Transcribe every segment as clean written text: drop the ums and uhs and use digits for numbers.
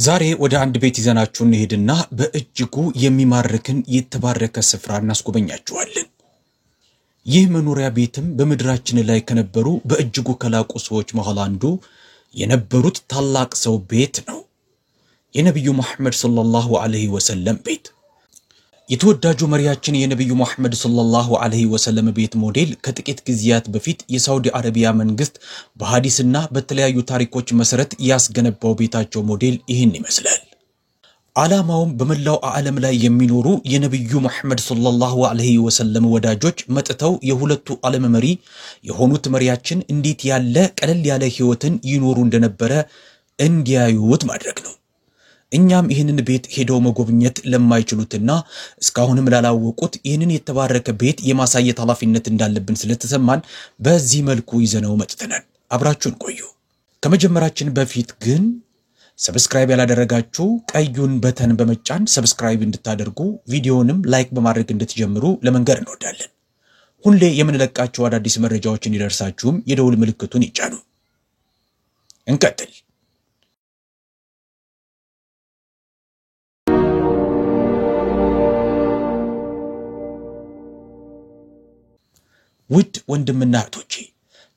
ዛሬ ወደ አንድ ቤት ይዘናችሁ እንሄድና በእጅጉ የሚማርክን የተባረከ ስፍራ እናስጎበኛችኋለን። ይህ መኖሪያ ቤትም በመድራችን ላይ ከነበሩ በእጅጉ ከላቁ ሰዎች መሃል አንዱ የነበሩት ታላቅ ሰው ቤት ነው። የነብዩ መሐመድ ሰለላሁ ዐለይሂ ወሰለም ቤት። የተወዳጁ መሪያችን የነብዩ መሐመድ ሰለላሁ ዐለይሂ ወሰለም ቤት ሞዴል ከጥቂት ጊዜያት በፊት የሳውዲ አረቢያ መንግስት በሐዲስና በተለያዩ ታሪኮች መሰረት ያስገነባው ቤታቸው ሞዴል ይህን ይመስላል። ዓላማውም በመላው ዓለም ላይ የሚኖሩ የነብዩ መሐመድ ሰለላሁ ዐለይሂ ወሰለም ወዳጆች መጥተው የሁለቱ ዓለም መሪ የሆኑት መሪያችን እንዴት ያለ ቀለል ያለ ህይወትን ይኖሩ እንደነበረ እንዲያዩት ማድረግ ነው። እኛም ይህንን ቤት ሄደው መጎብኘት ለማይችሉትና እስካሁንም ላላወቁት ይህንን የተባረከ ቤት የማሳየት ኃላፊነት እንዳለብን ስለተሰማን በዚህ መልኩ ይዘነው መጥተናል። አብራችሁን ቆዩ። ከመጀመራችን በፊት ግን ሰብስክራይብ ያላደረጋችሁ ቀዩን በተን በመጫን ሰብስክራይብ እንድታደርጉ ቪዲዮንም ላይክ በማድረግ እንድትጀምሩ ለመንገር እንወዳለን። ሁሌ የምንለቃቸው አዳዲስ መረጃዎችን ይደርሳችሁም የደውል ምልክቱን ይጫኑ። እንቀጥል። ውድ ወንድምና እህቶቼ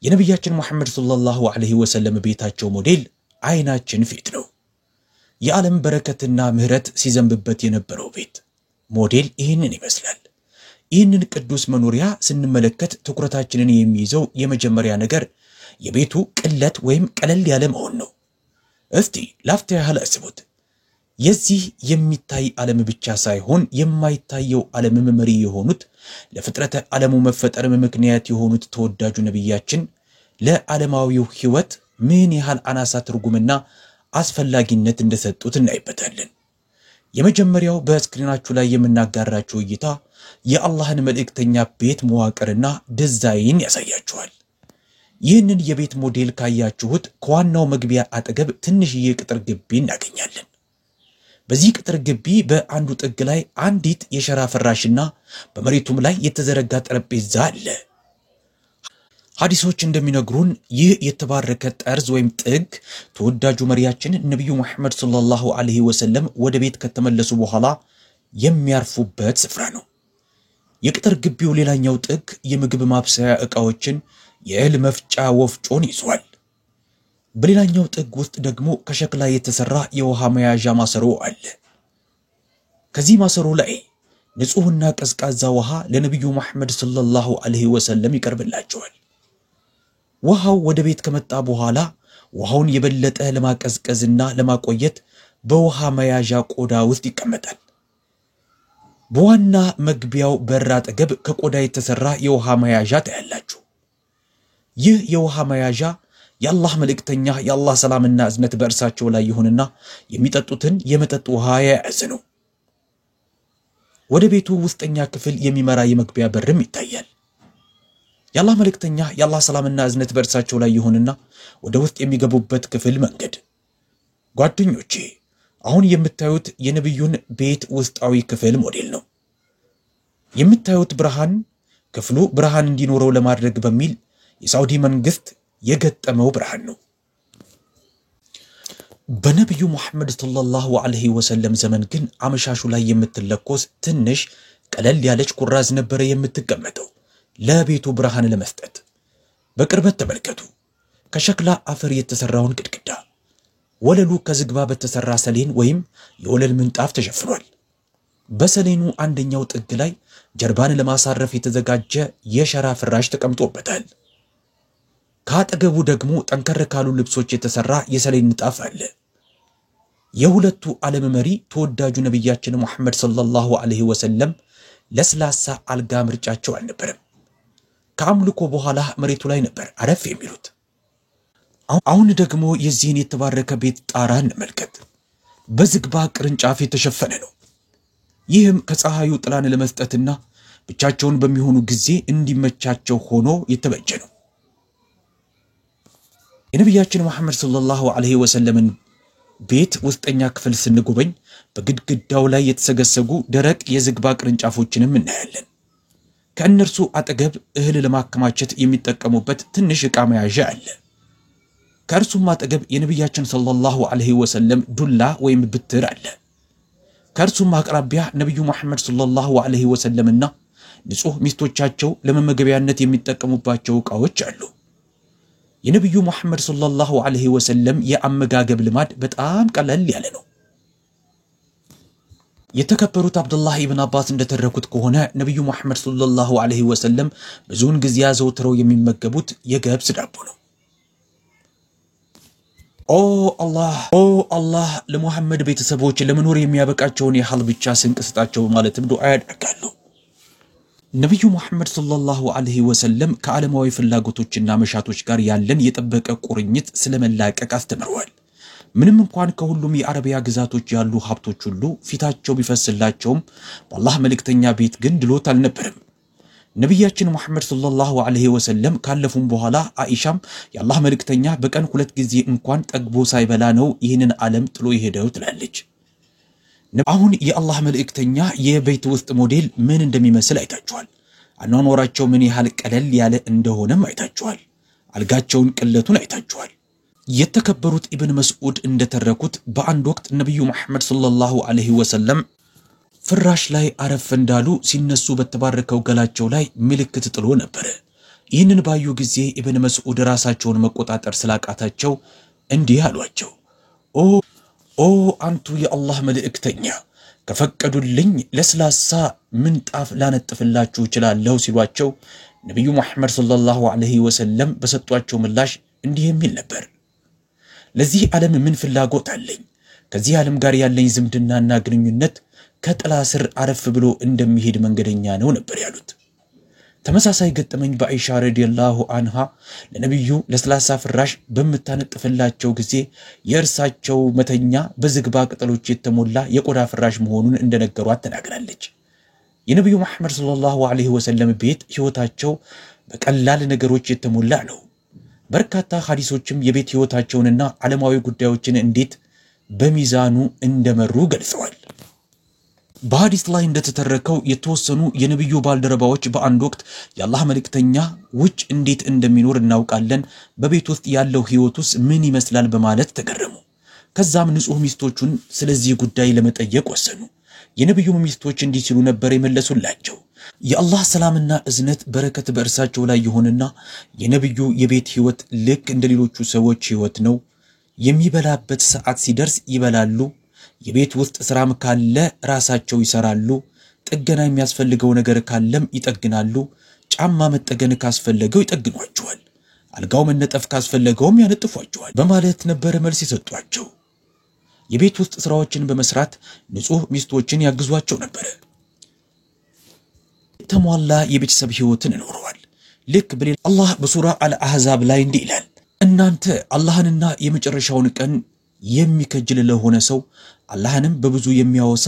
የነብያችን መሐመድ ሰለላሁ ዐለይሂ ወሰለም ቤታቸው ሞዴል አይናችን ፊት ነው። የዓለም በረከትና ምህረት ሲዘንብበት የነበረው ቤት ሞዴል ይህንን ይመስላል። ይህንን ቅዱስ መኖሪያ ስንመለከት ትኩረታችንን የሚይዘው የመጀመሪያ ነገር የቤቱ ቅለት ወይም ቀለል ያለ መሆን ነው። እስቲ ላፍታ ያህል አስቡት። የዚህ የሚታይ ዓለም ብቻ ሳይሆን የማይታየው ዓለም መሪ የሆኑት ለፍጥረተ ዓለሙ መፈጠርም ምክንያት የሆኑት ተወዳጁ ነብያችን ለዓለማዊው ህይወት ምን ያህል አናሳ ትርጉምና አስፈላጊነት እንደሰጡት እናይበታለን። የመጀመሪያው በስክሪናችሁ ላይ የምናጋራችሁ እይታ የአላህን መልእክተኛ ቤት መዋቅርና ዲዛይን ያሳያችኋል። ይህንን የቤት ሞዴል ካያችሁት ከዋናው መግቢያ አጠገብ ትንሽዬ ቅጥር ግቢ እናገኛለን። በዚህ ቅጥር ግቢ በአንዱ ጥግ ላይ አንዲት የሸራ ፍራሽና በመሬቱም ላይ የተዘረጋ ጠረጴዛ አለ። ሐዲሶች እንደሚነግሩን ይህ የተባረከ ጠርዝ ወይም ጥግ ተወዳጁ መሪያችን ነብዩ መሐመድ ሰለላሁ ዐለይሂ ወሰለም ወደ ቤት ከተመለሱ በኋላ የሚያርፉበት ስፍራ ነው። የቅጥር ግቢው ሌላኛው ጥግ የምግብ ማብሰያ ዕቃዎችን የእህል መፍጫ ወፍጮን ይዟል። በሌላኛው ጥግ ውስጥ ደግሞ ከሸክላ የተሰራ የውሃ መያዣ ማሰሮ አለ። ከዚህ ማሰሮ ላይ ንጹህና ቀዝቃዛ ውሃ ለነብዩ መሐመድ ሰለላሁ ዐለይሂ ወሰለም ይቀርብላቸዋል። ውሃው ወደ ቤት ከመጣ በኋላ ውሃውን የበለጠ ለማቀዝቀዝና ለማቆየት በውሃ መያዣ ቆዳ ውስጥ ይቀመጣል። በዋና መግቢያው በር አጠገብ ከቆዳ የተሰራ የውሃ መያዣ ታያላችሁ። ይህ የውሃ መያዣ የአላህ መልእክተኛ የአላህ ሰላምና እዝነት በእርሳቸው ላይ ይሁንና የሚጠጡትን የመጠጥ ውሃ የያዘ ነው። ወደ ቤቱ ውስጠኛ ክፍል የሚመራ የመግቢያ በርም ይታያል። የአላህ መልእክተኛ የአላህ ሰላምና እዝነት በእርሳቸው ላይ ይሁንና ወደ ውስጥ የሚገቡበት ክፍል መንገድ። ጓደኞቼ አሁን የምታዩት የነብዩን ቤት ውስጣዊ ክፍል ሞዴል ነው። የምታዩት ብርሃን ክፍሉ ብርሃን እንዲኖረው ለማድረግ በሚል የሳውዲ መንግስት የገጠመው ብርሃን ነው። በነብዩ መሐመድ ሰለላሁ ዐለይሂ ወሰለም ዘመን ግን አመሻሹ ላይ የምትለኮስ ትንሽ ቀለል ያለች ኩራዝ ነበር የምትቀመጠው ለቤቱ ብርሃን ለመስጠት። በቅርበት ተመልከቱ። ከሸክላ አፈር የተሰራውን ግድግዳ፣ ወለሉ ከዝግባ በተሰራ ሰሌን ወይም የወለል ምንጣፍ ተሸፍኗል። በሰሌኑ አንደኛው ጥግ ላይ ጀርባን ለማሳረፍ የተዘጋጀ የሸራ ፍራሽ ተቀምጦበታል። ካጠገቡ ደግሞ ጠንከር ካሉ ልብሶች የተሰራ የሰሌን ንጣፍ አለ። የሁለቱ ዓለም መሪ ተወዳጁ ነብያችን መሐመድ ሰለላሁ ዐለይሂ ወሰለም ለስላሳ አልጋ ምርጫቸው አልነበረም። ከአምልኮ በኋላ መሬቱ ላይ ነበር አረፍ የሚሉት። አሁን ደግሞ የዚህን የተባረከ ቤት ጣራ እንመልከት። በዝግባ ቅርንጫፍ የተሸፈነ ነው። ይህም ከፀሐዩ ጥላን ለመስጠትና ብቻቸውን በሚሆኑ ጊዜ እንዲመቻቸው ሆኖ የተበጀ ነው። የነብያችን መሐመድ ሰለላሁ ዐለይሂ ወሰለም ቤት ውስጠኛ ክፍል ስንጎበኝ በግድግዳው ላይ የተሰገሰጉ ደረቅ የዝግባ ቅርንጫፎችንም እናያለን። ከእነርሱ አጠገብ እህል ለማከማቸት የሚጠቀሙበት ትንሽ ዕቃ መያዣ አለ። ከእርሱም አጠገብ የነብያችን ሰለላሁ ዐለይሂ ወሰለም ዱላ ወይም ብትር አለ። ከእርሱም አቅራቢያ ነብዩ መሐመድ ሰለላሁ ዐለይሂ ወሰለምና ንጹህ ሚስቶቻቸው ለመመገቢያነት የሚጠቀሙባቸው ዕቃዎች አሉ። የነብዩ መሐመድ ሰለላሁ ዐለይሂ ወሰለም የአመጋገብ ልማድ በጣም ቀለል ያለ ነው። የተከበሩት አብዱላህ ኢብኑ አባስ እንደተረኩት ከሆነ ነብዩ መሐመድ ሰለላሁ ዐለይሂ ወሰለም ብዙውን ጊዜ አዘውትረው የሚመገቡት የገብስ ዳቦ ነው። ኦ አላህ ለሙሐመድ ቤተሰቦች ለመኖር የሚያበቃቸውን ያህል ብቻ ስንቅ ስጣቸው ማለትም ዱዓ ያደርጋሉ። ነብዩ መሐመድ ሰለላሁ ዐለይሂ ወሰለም ከዓለማዊ ፍላጎቶችና መሻቶች ጋር ያለን የጠበቀ ቁርኝት ስለመላቀቅ አስተምረዋል። ምንም እንኳን ከሁሉም የአረቢያ ግዛቶች ያሉ ሀብቶች ሁሉ ፊታቸው ቢፈስላቸውም በአላህ መልእክተኛ ቤት ግን ድሎት አልነበረም። ነብያችን መሐመድ ሰለላሁ ዐለይሂ ወሰለም ካለፉም በኋላ አኢሻም የአላህ መልእክተኛ በቀን 2 ጊዜ እንኳን ጠግቦ ሳይበላ ነው ይህንን ዓለም ጥሎ ይሄደው ትላለች። አሁን የአላህ መልእክተኛ የቤት ውስጥ ሞዴል ምን እንደሚመስል አይታችኋል። አኗኗራቸው ምን ያህል ቀለል ያለ እንደሆነም አይታችኋል። አልጋቸውን ቅለቱን አይታችኋል። የተከበሩት ኢብን መስዑድ እንደተረኩት በአንድ ወቅት ነብዩ መሐመድ ሰለላሁ ዐለይሂ ወሰለም ፍራሽ ላይ አረፍ እንዳሉ ሲነሱ በተባረከው ገላቸው ላይ ምልክት ጥሎ ነበር። ይህንን ባዩ ጊዜ ኢብን መስዑድ ራሳቸውን መቆጣጠር ስላቃታቸው እንዲህ አሏቸው፣ ኦ አንቱ የአላህ መልእክተኛ ከፈቀዱልኝ ለስላሳ ምንጣፍ ላነጥፍላችሁ ይችላልው ሲሏቸው ነብዩ መሐመድ ሰለላሁ ዐለይሂ ወሰለም በሰጧቸው ምላሽ እንዲህ የሚል ነበር፣ ለዚህ ዓለም ምን ፍላጎት አለኝ? ከዚህ ዓለም ጋር ያለኝ ዝምድናና ግንኙነት ከጥላ ስር አረፍ ብሎ እንደሚሄድ መንገደኛ ነው ነበር ያሉት። ተመሳሳይ ገጠመኝ በአኢሻ ረዲየላሁ አንሃ ለነብዩ ለስላሳ ፍራሽ በመታነጥፍላቸው ጊዜ የእርሳቸው መተኛ በዝግባ ቅጠሎች የተሞላ የቆዳ ፍራሽ መሆኑን እንደነገሯት ተናግራለች። የነብዩ መሐመድ ሰለላሁ ዐለይሂ ወሰለም ቤት ህይወታቸው በቀላል ነገሮች የተሞላ ነው። በርካታ ሐዲሶችም የቤት ህይወታቸውንና ዓለማዊ ጉዳዮችን እንዴት በሚዛኑ እንደመሩ ገልጸዋል። በሐዲስ ላይ እንደተተረከው የተወሰኑ የነብዩ ባልደረባዎች በአንድ ወቅት የአላህ መልእክተኛ ውጭ እንዴት እንደሚኖር እናውቃለን፣ በቤት ውስጥ ያለው ህይወቱስ ምን ይመስላል በማለት ተገረሙ። ከዛም ንጹህ ሚስቶቹን ስለዚህ ጉዳይ ለመጠየቅ ወሰኑ። የነብዩ ሚስቶች እንዲህ ሲሉ ነበር የመለሱላቸው፣ የአላህ ሰላምና እዝነት በረከት በእርሳቸው ላይ ይሁንና የነብዩ የቤት ህይወት ልክ እንደሌሎቹ ሰዎች ህይወት ነው። የሚበላበት ሰዓት ሲደርስ ይበላሉ፣ የቤት ውስጥ ስራም ካለ ራሳቸው ይሰራሉ፣ ጥገና የሚያስፈልገው ነገር ካለም ይጠግናሉ፣ ጫማ መጠገን ካስፈለገው ይጠግኗቸዋል፣ አልጋው መነጠፍ ካስፈለገውም ያነጥፏቸዋል በማለት ነበር መልስ የሰጧቸው። የቤት ውስጥ ስራዎችን በመስራት ንጹህ ሚስቶችን ያግዟቸው ነበር። ተሟላ የቤተሰብ ህይወትን ኖረዋል። ልክ በሌላ አላህ በሱራ አልአህዛብ ላይ እንዲህ ይላል፣ እናንተ አላህንና የመጨረሻውን ቀን የሚከጅል ለሆነ ሰው አላህንም በብዙ የሚያወሳ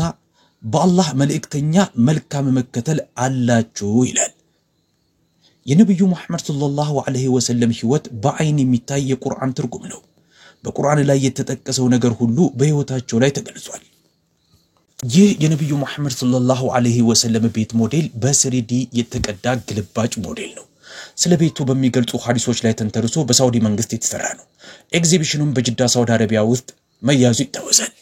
በአላህ መልእክተኛ መልካም መከተል አላችሁ ይላል። የነብዩ መሐመድ ሰለላሁ ዐለይሂ ወሰለም ህይወት በአይን የሚታይ የቁርአን ትርጉም ነው። በቁርአን ላይ የተጠቀሰው ነገር ሁሉ በህይወታቸው ላይ ተገልጿል። ይህ የነብዩ መሐመድ ሰለላሁ ዐለይሂ ወሰለም ቤት ሞዴል በ3D የተቀዳ ግልባጭ ሞዴል ነው። ስለ ቤቱ በሚገልጹ ሐዲሶች ላይ ተንተርሶ በሳውዲ መንግስት የተሰራ ነው። ኤግዚቢሽኑም በጅዳ ሳውዲ አረቢያ ውስጥ መያዙ ይታወሳል።